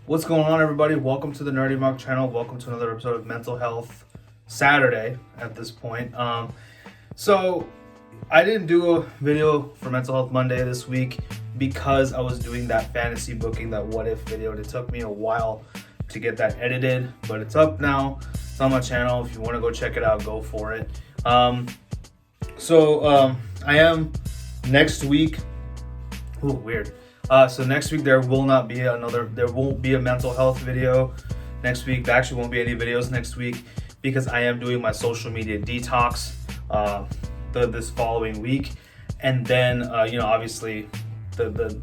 What's going on, everybody? Welcome to the Nerdy Mark channel. Welcome to another episode of Mental Health Saturday at this point. So I didn't do a video for Mental Health Monday this week because I was doing that fantasy booking, that what if video. It took me a while to get that edited, but it's up now. It's on my channel. If you want to go check it out, go for it. I am next week. Ooh, weird. So next week there won't be a mental health video next week. There actually won't be any videos next week because I am doing my social media detox this following week. And then, obviously the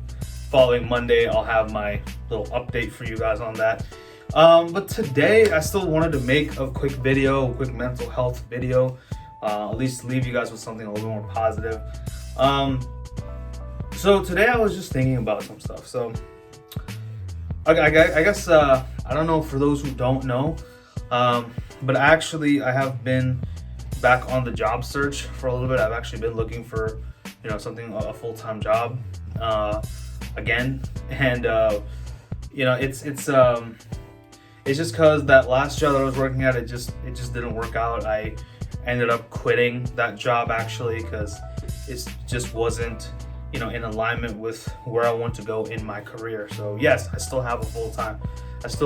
following Monday, I'll have my little update for you guys on that. But today I still wanted to make a quick mental health video, at least leave you guys with something a little more positive. So today I was just thinking about some stuff. So I guess I don't know, for those who don't know, but actually I have been back on the job search for a little bit. I've actually been looking for something, a full-time job again, and it's just because that last job that I was working at, it just didn't work out. I ended up quitting that job actually because it just wasn't in alignment with where I want to go in my career. So yes, I still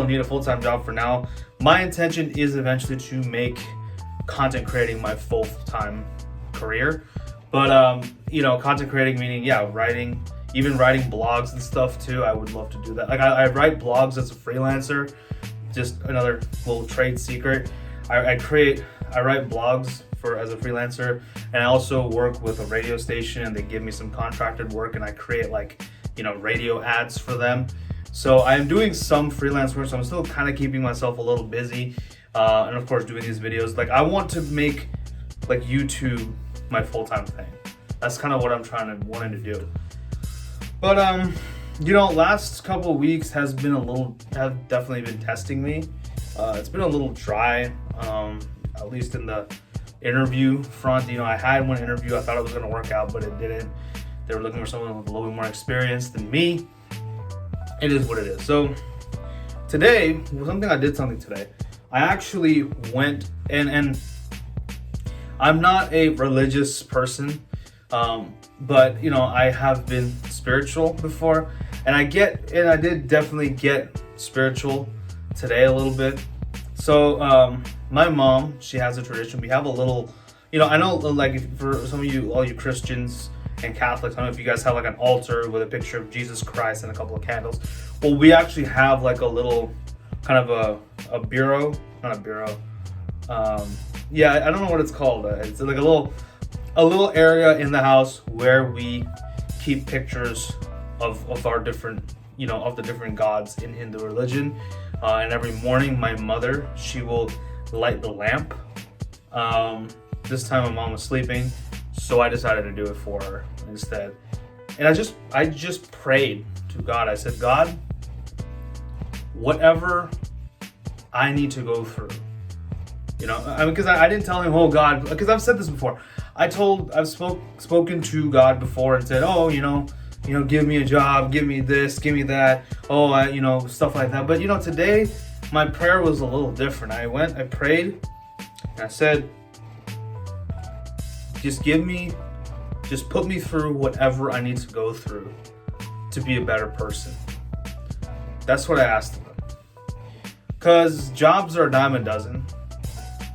need a full-time job for now. My intention is eventually to make content creating my full-time career. But content creating meaning, writing, even writing blogs and stuff too. I would love to do that. Like I write blogs as a freelancer, just another little trade secret. I write blogs as a freelancer, and I also work with a radio station, and they give me some contracted work, and I create radio ads for them. So I'm doing some freelance work, so I'm still kind of keeping myself a little busy, and of course doing these videos. Like I want to make YouTube my full-time thing. That's kind of what I'm wanting to do. But last couple of weeks have definitely been testing me. It's been a little dry, at least in the interview front. I had one interview. I thought it was going to work out, but it didn't. They were looking for someone with a little bit more experience than me. It is what it is. So today, I did something today. I actually went and I'm not a religious person, but I have been spiritual before, and I did definitely get spiritual today a little bit. So my mom, she has a tradition. We have a little, I know, for some of you, all you Christians and Catholics, I don't know if you guys have an altar with a picture of Jesus Christ and a couple of candles. Well, we actually have a little kind of a bureau, not a bureau. I don't know what it's called. It's like a little area in the house where we keep pictures of our different, of the different gods in Hindu religion. And every morning, my mother, she will light the lamp. This time my mom was sleeping, so I decided to do it for her instead. And I just prayed to God. I said, God, whatever I need to go through, because I didn't tell him, oh God, because I've said this before. I've spoken to God before and said, oh, give me a job, give me this, give me that, stuff like that. But today my prayer was a little different. I prayed, and I said, just put me through whatever I need to go through to be a better person. That's what I asked him. Because jobs are a dime a dozen,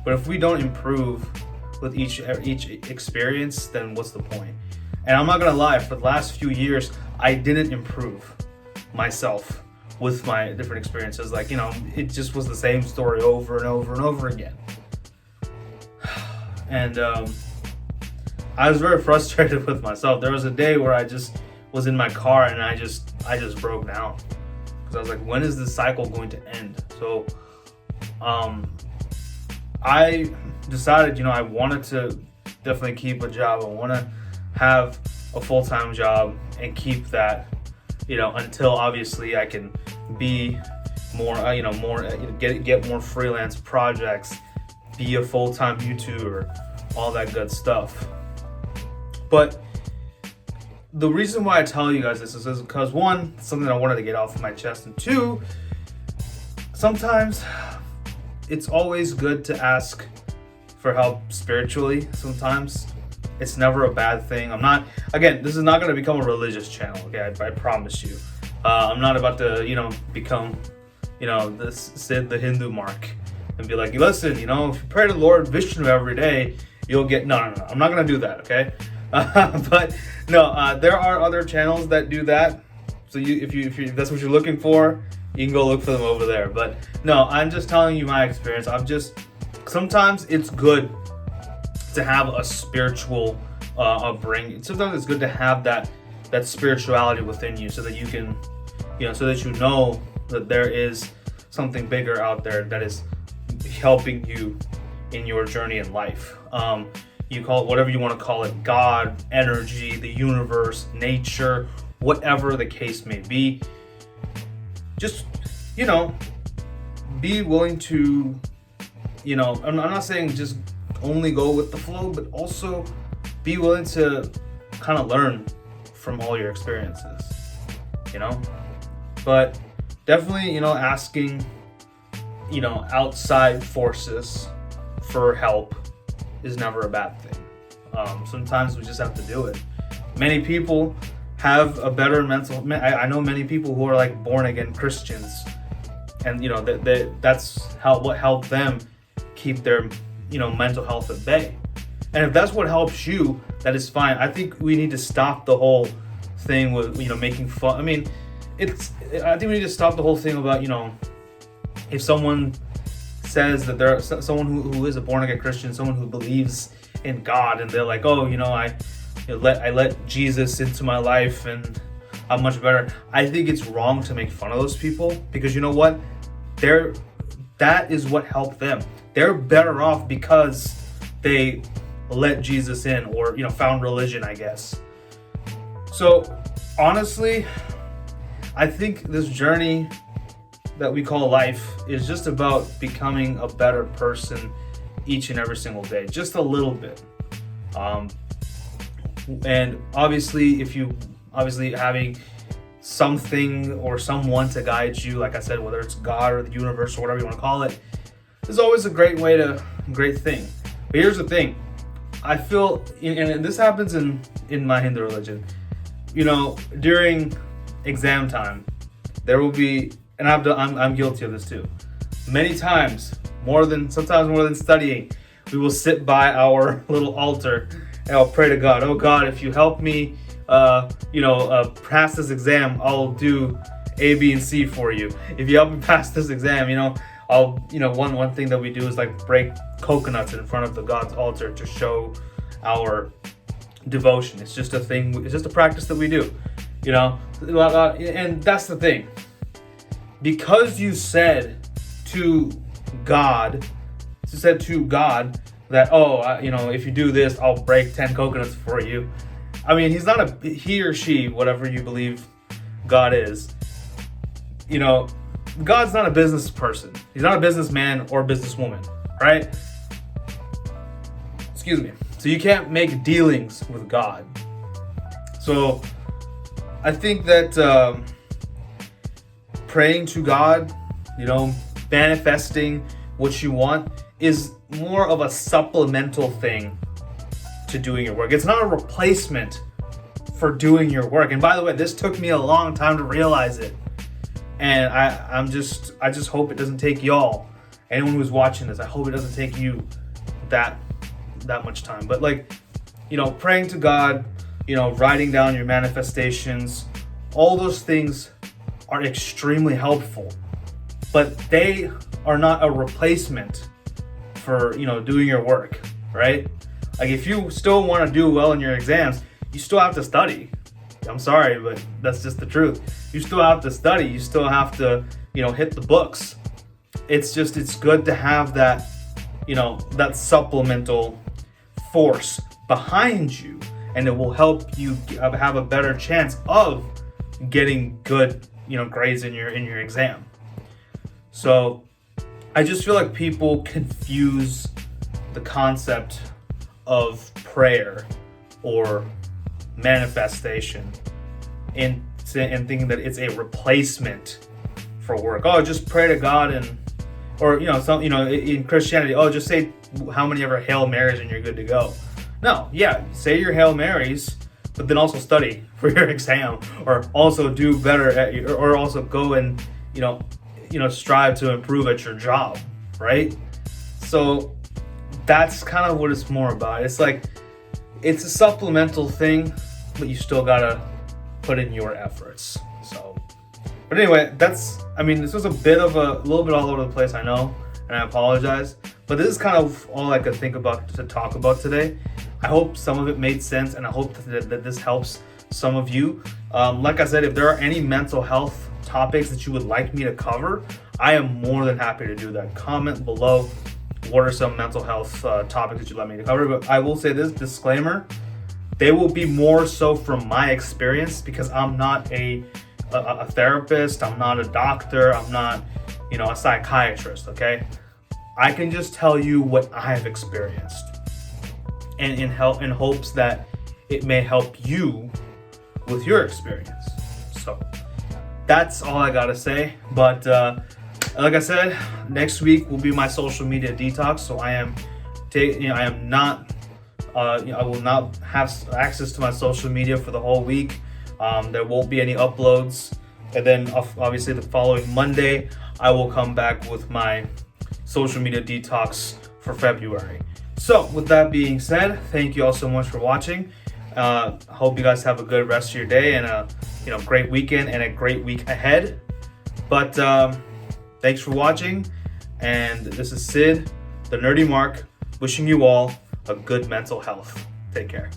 but if we don't improve with each experience, then what's the point? And I'm not gonna lie, for the last few years, I didn't improve myself with my different experiences. It just was the same story over and over and over again. And I was very frustrated with myself. There was a day where I just was in my car and I just broke down. Because I was like, when is this cycle going to end? So I decided, I wanted to definitely keep a job. I want to have a full-time job and keep that, until obviously I can be more, get more freelance projects, be a full-time YouTuber, all that good stuff. But the reason why I tell you guys this is because, one, it's something I wanted to get off of my chest, and two, sometimes it's always good to ask for help spiritually. Sometimes it's never a bad thing. Again, this is not going to become a religious channel, okay? I promise you. I'm not about to, become, this Sid the Hindu Mark and be like, listen, if you pray to Lord Vishnu every day, you'll get, no. I'm not going to do that, okay? But no, there are other channels that do that. So if that's what you're looking for, you can go look for them over there. But no, I'm just telling you my experience. Sometimes it's good to have a spiritual upbringing. Sometimes it's good to have that spirituality within you, so that you can, so that you know that there is something bigger out there that is helping you in your journey in life. You call it whatever you want to call it, God, energy, the universe, nature, whatever the case may be. Just, be willing to, I'm not saying just only go with the flow, but also be willing to kind of learn from all your experiences, but definitely, asking, outside forces for help is never a bad thing. Sometimes we just have to do it. Many people have a better I know many people who are like born again Christians, and that's what helped them keep their mental health at bay. And if that's what helps you, that is fine. I think we need to stop the whole thing with making fun. I think we need to stop the whole thing about if someone says that they're someone who is a born again Christian, someone who believes in God, and they're like, oh, I let Jesus into my life and I'm much better. I think it's wrong to make fun of those people, because you know what? That is what helped them. They're better off because they let Jesus in, or found religion, I guess. So honestly, I think this journey that we call life is just about becoming a better person each and every single day, just a little bit. And obviously, having something or someone to guide you, like I said, whether it's God or the universe or whatever you want to call it, is always a great thing. But here's the thing. I feel, and this happens in my Hindu religion, during exam time, there will be, and I'm guilty of this too. Many times, sometimes more than studying, we will sit by our little altar and I'll pray to God. Oh God, if you help me, pass this exam, I'll do A, B, and C for you. If you help me pass this exam, I'll, one thing that we do is like break coconuts in front of the God's altar to show our devotion. It's just a thing. It's just a practice that we do, and that's the thing. Because you said to God that, if you do this, I'll break 10 coconuts for you. He or she, whatever you believe God is, God's not a business person. He's not a businessman or businesswoman, right? Excuse me. So you can't make dealings with God. So I think that praying to God, manifesting what you want is more of a supplemental thing to doing your work. It's not a replacement for doing your work. And by the way, this took me a long time to realize it. And I just hope it doesn't take y'all, anyone who's watching this, I hope it doesn't take you that much time. But praying to God, writing down your manifestations, all those things are extremely helpful, but they are not a replacement for, doing your work, right? Like if you still want to do well in your exams, you still have to study. I'm sorry, but that's just the truth. You still have to study. You still have to, hit the books. It's good to have that, that supplemental force behind you, and it will help you have a better chance of getting good, grades in your exam. So I just feel like people confuse the concept of prayer or manifestation and thinking that it's a replacement for work. Oh, just pray to God, and or in Christianity, oh, just say how many ever Hail Marys and you're good to go. No, yeah, say your Hail Marys, but then also study for your exam, or also do better at or also go and strive to improve at your job, right? So that's kind of what it's more about. It's like it's a supplemental thing, but you still gotta put in your efforts. So, but anyway, this was a little bit all over the place, I know, and I apologize. But this is kind of all I could think about to talk about today. I hope some of it made sense, and I hope that this helps some of you. Like I said, if there are any mental health topics that you would like me to cover, I am more than happy to do that. Comment below what are some mental health topics that you'd like me to cover. But I will say this disclaimer: they will be more so from my experience, because I'm not a therapist, I'm not a doctor, I'm not a psychiatrist. Okay, I can just tell you what I've experienced, and in hopes that it may help you with your experience. So that's all I gotta say. But like I said, next week will be my social media detox. So I will not have access to my social media for the whole week. There won't be any uploads, and then obviously the following Monday I will come back with my social media detox for February. So with that being said, thank you all so much for watching. I hope you guys have a good rest of your day, and a great weekend and a great week ahead. But thanks for watching, and this is Sid, the Nerdy Mark, wishing you all a good mental health. Take care.